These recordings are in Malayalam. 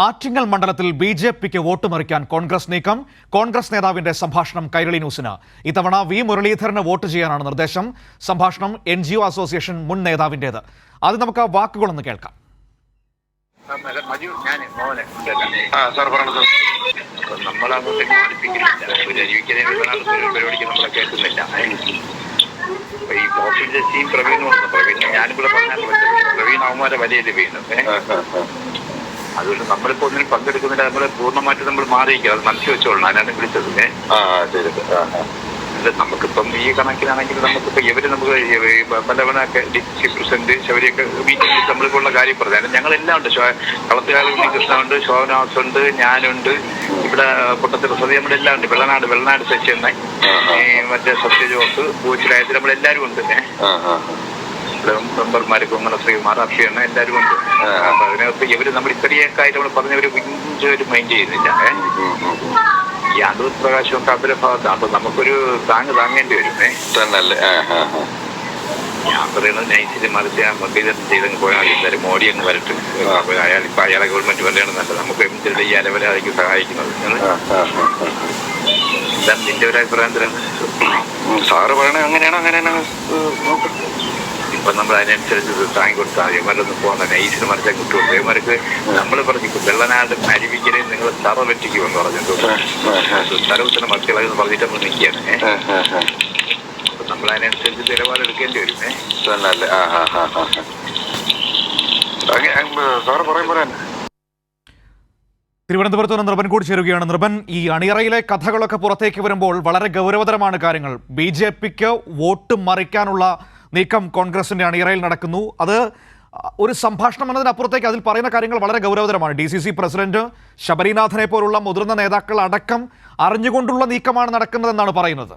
ആറ്റിങ്ങൽ മണ്ഡലത്തിൽ ബി.ജെ.പിക്ക് വോട്ട് മറിക്കാൻ കോൺഗ്രസ് നീക്കം. കോൺഗ്രസ് നേതാവിന്റെ സംഭാഷണം കൈരളി ന്യൂസിന്. ഇത്തവണ വി മുരളീധരന് വോട്ട് ചെയ്യാനാണ് നിർദ്ദേശം. സംഭാഷണം NGO അസോസിയേഷൻ മുൻ നേതാവിന്റേത്. അത് നമുക്ക് വാക്കുകളൊന്ന് കേൾക്കാം. നമ്മളങ്ങോട്ടേക്ക് പഠിപ്പിക്കുന്നില്ല, പരിപാടിക്ക് നമ്മളെ കേൾക്കുന്നില്ല. ഈ പോപ്പിന്റെ ടീം പ്രവീൺ ഞാനിവിടെ പറഞ്ഞാൽ പ്രവീൺ അവന്മാരെ വലിയ വീണത്. അതുകൊണ്ട് നമ്മളിപ്പോ ഒന്നിനും പങ്കെടുക്കുന്നില്ല. നമ്മള് പൂർണ്ണമായിട്ട് നമ്മൾ മാറിയിരിക്കുക, അത് മനസ്സിൽ വെച്ചോളണം. അതിനാണ് വിളിച്ചത്. നമുക്കിപ്പം ഈ കണക്കിനാണെങ്കിൽ നമുക്കിപ്പോ നമുക്ക് പലവണൊക്കെ ഡിസ്ട്രിക്ട് പ്രസിഡന്റ് ശബരിയൊക്കെ മീറ്റിംഗിൽ നമ്മളിപ്പോൾ കാര്യം പറഞ്ഞു. ഞങ്ങളെല്ലാം ഉണ്ട്. കളത്തുകാല ഉണ്ണികൃഷ്ണൻ ഉണ്ട്, ശോഭനാസ് ഉണ്ട്, ഞാനുണ്ട്, ഇവിടെ പൊട്ടത്തിൽ സതി നമ്മളെല്ലാം ഉണ്ട്. വെള്ളനാട് സെഷൻ, മറ്റേ സത്യജോസ്, പൂച്ചിലായത്തിൽ നമ്മളെല്ലാരും ഉണ്ട്. മെമ്പർമാര് കുമ്മനശ്രീകുമാർ, അക്ഷയണ്ണ എല്ലാവരും ഉണ്ട്. അപ്പൊ അതിനകത്ത് ഇവര് നമ്മൾ ഇത്രയൊക്കെ ആയിട്ട് നമ്മൾ പറഞ്ഞവര് ഒരു മൈൻഡ് ചെയ്യുന്നില്ല. ഈ അടൂർ പ്രകാശമൊക്കെ അവരുടെ ഭാഗത്താണ്. അപ്പൊ നമുക്കൊരു താങ്ങേണ്ടി വരും. ഞാൻ പറയുന്നത് നൈസിൽ മറിച്ച് മുരളീധരൻ ചെയ്തങ്ങ് പോയാൽ എന്തായാലും മോഡി അങ്ങ് വരട്ടെ. അയാളിപ്പോ അയാളെ ഗവൺമെന്റ് വരണമെന്നല്ല, നമുക്ക് എന്തിനുള്ള ഈ അലവരായിരിക്കും സഹായിക്കുന്നത്. എന്താണ് നിന്റെ ഒരു അഭിപ്രായം? സാറ് പറയണേ അങ്ങനെയാണ് ഇപ്പൊ നമ്മൾ അതിനനുസരിച്ച് താങ്ങി കൊടുത്താൽ ഇവരൊന്നും പോകുന്ന നൈസിന് മറിച്ചാൽ കിട്ടും. ഇവർക്ക് നമ്മൾ പറഞ്ഞു വെള്ളനാട് അരുവിക്കരയിൽ നിങ്ങൾ തറ വെറ്റിക്കുമെന്ന് പറഞ്ഞിട്ട് സ്ഥലത്തിന് മക്കളെന്ന് പറഞ്ഞിട്ട് നമ്മൾ നിൽക്കുകയാണ്. അപ്പൊ നമ്മൾ അതിനനുസരിച്ച് നിലപാടെടുക്കേണ്ടി വരും. തിരുവനന്തപുരത്ത് നിന്ന് നൃപൻ കൂടി ചേരുകയാണ്. നൃപൻ, ഈ അണിയറയിലെ കഥകളൊക്കെ പുറത്തേക്ക് വരുമ്പോൾ വളരെ ഗൗരവതരമാണ് കാര്യങ്ങൾ. ബി.ജെ.പിക്ക് വോട്ട് മറിക്കാനുള്ള നീക്കം കോൺഗ്രസിന്റെ അണിയറയിൽ നടക്കുന്നു. അത് ഒരു സംഭാഷണം എന്നതിനപ്പുറത്തേക്ക് അതിൽ പറയുന്ന കാര്യങ്ങൾ വളരെ ഗൗരവതരമാണ്. DCC പ്രസിഡന്റ് ശബരിനാഥനെ പോലുള്ള മുതിർന്ന നേതാക്കൾ അടക്കം അറിഞ്ഞുകൊണ്ടുള്ള നീക്കമാണ് നടക്കുന്നതെന്നാണ് പറയുന്നത്.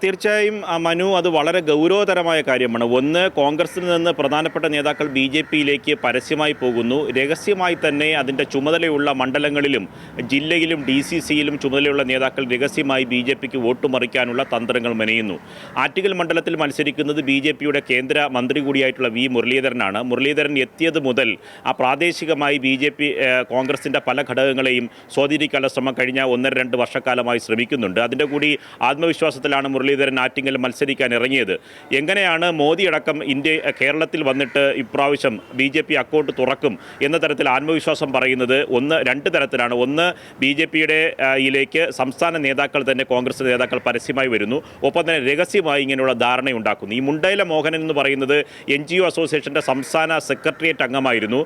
തീർച്ചയായും മനു, അത് വളരെ ഗൗരവതരമായ കാര്യമാണ്. ഒന്ന്, കോൺഗ്രസിൽ നിന്ന് പ്രധാനപ്പെട്ട നേതാക്കൾ BJP-യിലേക്ക് പരസ്യമായി പോകുന്നു. രഹസ്യമായി തന്നെ അതിൻ്റെ ചുമതലയുള്ള മണ്ഡലങ്ങളിലും ജില്ലയിലും DCC-യിലും ചുമതലയുള്ള നേതാക്കൾ രഹസ്യമായി BJP-ക്ക് വോട്ട് മറിക്കാനുള്ള തന്ത്രങ്ങൾ മെനയുന്നു. ആറ്റിങ്ങൽ മണ്ഡലത്തിൽ മത്സരിക്കുന്നത് BJP-യുടെ കേന്ദ്ര മന്ത്രി കൂടിയായിട്ടുള്ള വി മുരളീധരനാണ്. മുരളീധരൻ എത്തിയത് മുതൽ പ്രാദേശികമായി BJP കോൺഗ്രസിൻ്റെ പല ഘടകങ്ങളെയും സ്വാധീനിക്കാനുള്ള ശ്രമം കഴിഞ്ഞ 1-2 വർഷക്കാലമായി ശ്രമിക്കുന്നുണ്ട്. അതിൻ്റെ കൂടി ആത്മവിശ്വാസത്തിലാണ് മുരളീധരൻ ആറ്റിങ്ങൽ മത്സരിക്കാൻ ഇറങ്ങിയത്. എങ്ങനെയാണ് മോദി അടക്കം കേരളത്തിൽ വന്നിട്ട് ഇപ്രാവശ്യം BJP അക്കൗണ്ട് തുറക്കും എന്ന തരത്തിൽ ആത്മവിശ്വാസം പറയുന്നത് രണ്ട് തരത്തിലാണ്. ഒന്ന്, BJP-യുടെ യിലേക്ക് സംസ്ഥാന നേതാക്കൾ തന്നെ, കോൺഗ്രസ് നേതാക്കൾ പരസ്യമായി വരുന്നു. ഒപ്പം തന്നെ രഹസ്യമായി ഇങ്ങനെയുള്ള ധാരണയുണ്ടാക്കുന്നു. ഈ മുണ്ടയില മോഹനൻ എന്ന് പറയുന്നത് NGO അസോസിയേഷൻ്റെ സംസ്ഥാന സെക്രട്ടേറിയറ്റ് അംഗമായിരുന്നു.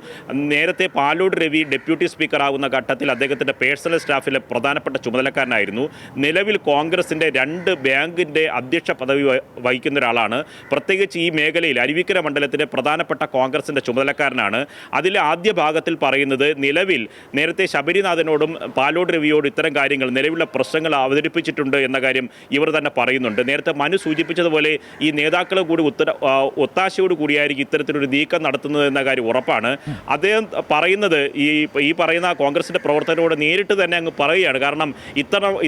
നേരത്തെ പാലോട് രവി ഡെപ്യൂട്ടി സ്പീക്കർ ആകുന്ന ഘട്ടത്തിൽ അദ്ദേഹത്തിൻ്റെ പേഴ്സണൽ സ്റ്റാഫിലെ പ്രധാനപ്പെട്ട ചുമതലക്കാരനായിരുന്നു. നിലവിൽ കോൺഗ്രസിൻ്റെ 2 ബാങ്കിൻ്റെ അധ്യക്ഷ പദവി വഹിക്കുന്ന ഒരാളാണ്. പ്രത്യേകിച്ച് ഈ മേഖലയിൽ അരുവിക്കര മണ്ഡലത്തിലെ പ്രധാനപ്പെട്ട കോൺഗ്രസിൻ്റെ ചുമതലക്കാരനാണ്. അതിലെ ആദ്യ ഭാഗത്തിൽ പറയുന്നത് നിലവിൽ നേരത്തെ ശബരിനാഥനോടും പാലോട് രവിയോടും ഇത്തരം കാര്യങ്ങൾ, നിലവിലുള്ള പ്രശ്നങ്ങൾ അവതരിപ്പിച്ചിട്ടുണ്ട് എന്ന കാര്യം ഇവർ തന്നെ പറയുന്നുണ്ട്. നേരത്തെ മനു സൂചിപ്പിച്ചതുപോലെ ഈ നേതാക്കൾ കൂടി ഒത്താശയോട് കൂടിയായിരിക്കും ഇത്തരത്തിലൊരു നീക്കം നടത്തുന്നത് എന്ന കാര്യം ഉറപ്പാണ്. അദ്ദേഹം പറയുന്നത് ഈ പറയുന്ന കോൺഗ്രസിൻ്റെ പ്രവർത്തകരോട് നേരിട്ട് തന്നെ അങ്ങ് പറയുകയാണ്. കാരണം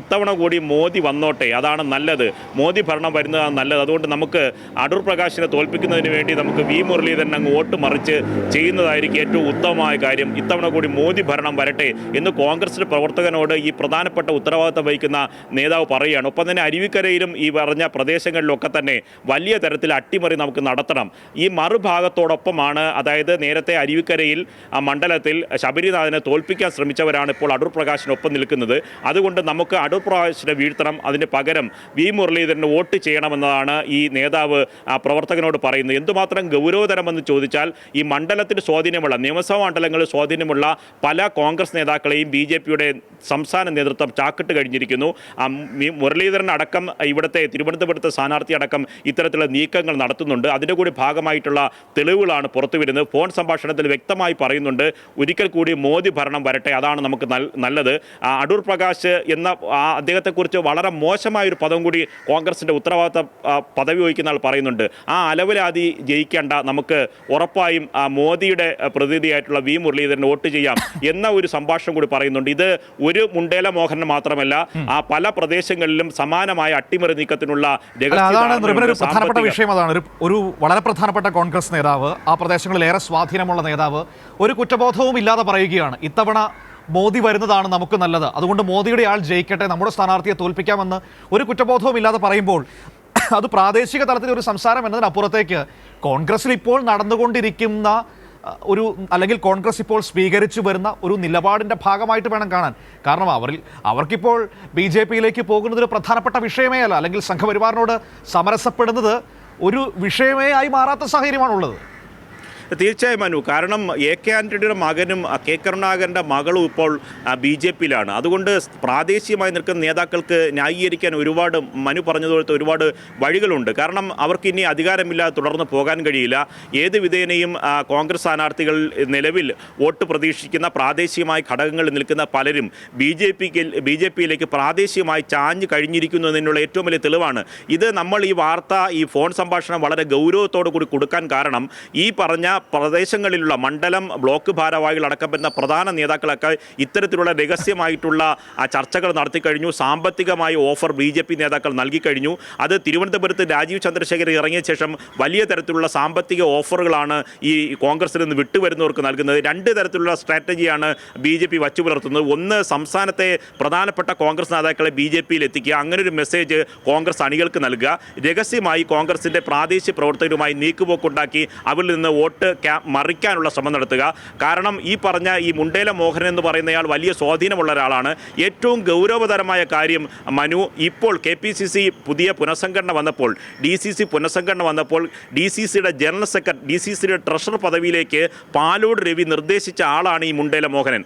ഇത്തവണ കൂടി മോദി വന്നോട്ടെ, അതാണ് നല്ലത്, മോദി ഭരണം വരുന്നതാണ് നല്ലത്. അതുകൊണ്ട് നമുക്ക് അടൂർ പ്രകാശിനെ തോൽപ്പിക്കുന്നതിന് വേണ്ടി നമുക്ക് വി മുരളീധരൻ അങ്ങ് വോട്ട് മറിച്ച് ചെയ്യുന്നതായിരിക്കും ഏറ്റവും ഉത്തമമായ കാര്യം. ഇത്തവണ കൂടി മോദി ഭരണം വരട്ടെ എന്ന് കോൺഗ്രസിൻ്റെ പ്രവർത്തകനോട് ഈ പ്രധാനപ്പെട്ട ഉത്തരവാദിത്തം വഹിക്കുന്ന നേതാവ് പറയുകയാണ്. ഒപ്പം തന്നെ അരുവിക്കരയിലും ഈ പറഞ്ഞ പ്രദേശങ്ങളിലൊക്കെ തന്നെ വലിയ തരത്തിൽ അട്ടിമറി നമുക്ക് നടത്തണം. ഈ മറുഭാഗത്തോടൊപ്പമാണ്, അതായത് നേരത്തെ അരുവിക്കരയിൽ മണ്ഡലത്തിൽ ശബരിനാഥനെ തോൽപ്പിക്കാൻ ശ്രമിച്ചവരാണ് ഇപ്പോൾ അടൂർ പ്രകാശിനൊപ്പം നിൽക്കുന്നത്. അതുകൊണ്ട് നമുക്ക് അടൂർ പ്രകാശിനെ വീഴ്ത്തണം, അതിന് പകരം വി മുരളീധരന് വോട്ട് ചെയ്യണമെന്നതാണ് ഈ നേതാവ് പ്രവർത്തകനോട് പറയുന്നത്. എന്തുമാത്രം ഗൗരവതരമെന്ന് ചോദിച്ചാൽ, ഈ മണ്ഡലത്തിൽ സ്വാധീനമുള്ള, നിയമസഭാ മണ്ഡലങ്ങളിൽ സ്വാധീനമുള്ള പല കോൺഗ്രസ് നേതാക്കളെയും BJP-യുടെ സംസ്ഥാന നേതൃത്വം ചാക്കിട്ട് കഴിഞ്ഞിരിക്കുന്നു. മുരളീധരൻ അടക്കം, ഇവിടുത്തെ തിരുവനന്തപുരത്തെ സ്ഥാനാർത്ഥി അടക്കം ഇത്തരത്തിലുള്ള നീക്കങ്ങൾ നടത്തുന്നുണ്ട്. അതിൻ്റെ കൂടി ഭാഗമായിട്ടുള്ള തെളിവുകളാണ് പുറത്തു വരുന്നത്. ഫോൺ സംഭാഷണത്തിൽ വ്യക്തമായി പറയുന്നുണ്ട്, ഒരിക്കൽ കൂടി മോദി ഭരണം വരട്ടെ, അതാണ് നമുക്ക് നല്ലത്. അടൂർ പ്രകാശ് എന്ന അദ്ദേഹത്തെക്കുറിച്ച് വളരെ മോശമായൊരു പദം കൂടി കോൺഗ്രസിൻ്റെ ഉത്തരവാദിത്ത പദവി വഹിക്കുന്ന ആൾ പറയുന്നുണ്ട്, ആ അലവലാതി ജയിക്കേണ്ട, നമുക്ക് ഉറപ്പായും മോദിയുടെ പ്രതിനിധിയായിട്ടുള്ള വി മുരളീധരൻ വോട്ട് ചെയ്യാം എന്ന ഒരു സംഭാഷണം കൂടി പറയുന്നുണ്ട്. ഇത് ഒരു മുണ്ടേല മോഹനൻ മാത്രമല്ല, പല പ്രദേശങ്ങളിലും സമാനമായ അട്ടിമറി നീക്കത്തിനുള്ള അതാണ് ഒരു പ്രധാനപ്പെട്ട വിഷയം. അതാണ് ഒരു വളരെ പ്രധാനപ്പെട്ട കോൺഗ്രസ് നേതാവ്, ആ പ്രദേശങ്ങളിൽ ഏറെ സ്വാധീനമുള്ള നേതാവ് ഒരു കുറ്റബോധവും ഇല്ലാതെ പറയുകയാണ്, ഇത്തവണ മോദി വരുന്നതാണ് നമുക്ക് നല്ലത്, അതുകൊണ്ട് മോദിയുടെ ആൾ ജയിക്കട്ടെ, നമ്മുടെ സ്ഥാനാർത്ഥിയെ തോൽപ്പിക്കാമെന്ന് ഒരു കുറ്റബോധവും ഇല്ലാതെ പറയുമ്പോൾ അത് പ്രാദേശിക തലത്തിൽ ഒരു സംസാരം എന്നതിനപ്പുറത്തേക്ക് കോൺഗ്രസിൽ ഇപ്പോൾ നടന്നുകൊണ്ടിരിക്കുന്ന ഒരു, അല്ലെങ്കിൽ കോൺഗ്രസ് ഇപ്പോൾ സ്വീകരിച്ചു വരുന്ന ഒരു നിലപാടിൻ്റെ ഭാഗമായിട്ട് വേണം കാണാൻ. കാരണം അവർക്കിപ്പോൾ BJP-യിലേക്ക് പോകുന്നത് ഒരു പ്രധാനപ്പെട്ട വിഷയമേ അല്ല, അല്ലെങ്കിൽ സംഘപരിവാറിനോട് സമരസപ്പെടുന്നത് ഒരു വിഷയമേ ആയി മാറാത്ത സാഹചര്യമാണുള്ളത്. തീർച്ചയായും മനു, കാരണം AK ആന്റണിയുടെ മകനും K കരുണാകരൻ്റെ മകളും ഇപ്പോൾ BJP-യിലാണ്. അതുകൊണ്ട് പ്രാദേശികമായി നിൽക്കുന്ന നേതാക്കൾക്ക് ന്യായീകരിക്കാൻ ഒരുപാട്, മനു പറഞ്ഞതുപോലത്തെ ഒരുപാട് വഴികളുണ്ട്. കാരണം അവർക്ക് ഇനി അധികാരമില്ലാതെ തുടർന്ന് പോകാൻ കഴിയില്ല. ഏത് വിധേനയും കോൺഗ്രസ് സ്ഥാനാർത്ഥികൾ നിലവിൽ വോട്ട് പ്രതീക്ഷിക്കുന്ന പ്രാദേശികമായ ഘടകങ്ങളിൽ നിൽക്കുന്ന പലരും BJP-യിലേക്ക് പ്രാദേശികമായി ചാഞ്ഞു കഴിഞ്ഞിരിക്കുന്നു എന്നതിനുള്ള ഏറ്റവും വലിയ തെളിവാണ് ഇത്. നമ്മൾ ഈ വാർത്ത, ഈ ഫോൺ സംഭാഷണം വളരെ ഗൗരവത്തോടു കൂടി കൊടുക്കാൻ കാരണം ഈ പറഞ്ഞ പ്രദേശങ്ങളിലുള്ള മണ്ഡലം ബ്ലോക്ക് ഭാരവാഹികൾ അടക്കം വരുന്ന പ്രധാന നേതാക്കളൊക്കെ ഇത്തരത്തിലുള്ള രഹസ്യമായിട്ടുള്ള ചർച്ചകൾ നടത്തിക്കഴിഞ്ഞു. സാമ്പത്തികമായ ഓഫർ BJP നേതാക്കൾ നൽകിക്കഴിഞ്ഞു. അത് തിരുവനന്തപുരത്ത് രാജീവ് ചന്ദ്രശേഖർ ഇറങ്ങിയ ശേഷം വലിയ തരത്തിലുള്ള സാമ്പത്തിക ഓഫറുകളാണ് ഈ കോൺഗ്രസിൽ നിന്ന് വിട്ടുവരുന്നവർക്ക് നൽകുന്നത്. രണ്ട് തരത്തിലുള്ള സ്ട്രാറ്റജിയാണ് BJP വച്ചു പുലർത്തുന്നത്. ഒന്ന്, സംസ്ഥാനത്തെ പ്രധാനപ്പെട്ട കോൺഗ്രസ് നേതാക്കളെ BJP-യിൽ എത്തിക്കുക, അങ്ങനെ ഒരു മെസ്സേജ് കോൺഗ്രസ് അണികൾക്ക് നൽകുക. രഹസ്യമായി കോൺഗ്രസിൻ്റെ പ്രാദേശിക പ്രവർത്തകരുമായി നീക്കുപോക്കുണ്ടാക്കി അവരിൽ നിന്ന് വോട്ട് മറിക്കാനുള്ള ശ്രമം നടത്തുക. കാരണം ഈ പറഞ്ഞ ഈ മുണ്ടേല മോഹനൻ എന്ന് പറയുന്നയാൾ വലിയ സ്വാധീനമുള്ള ഒരാളാണ്. ഏറ്റവും ഗൗരവതരമായ കാര്യം മനു, ഇപ്പോൾ KPCC പുതിയ പുനഃസംഘടന വന്നപ്പോൾ, DCC പുനഃസംഘടന വന്നപ്പോൾ DCCയുടെ ജനറൽ സെക്രട്ടറി, DCCയുടെ ട്രഷറർ പദവിയിലേക്ക് പാലോട് രവി നിർദ്ദേശിച്ച ആളാണ് ഈ മുണ്ടേല മോഹനൻ.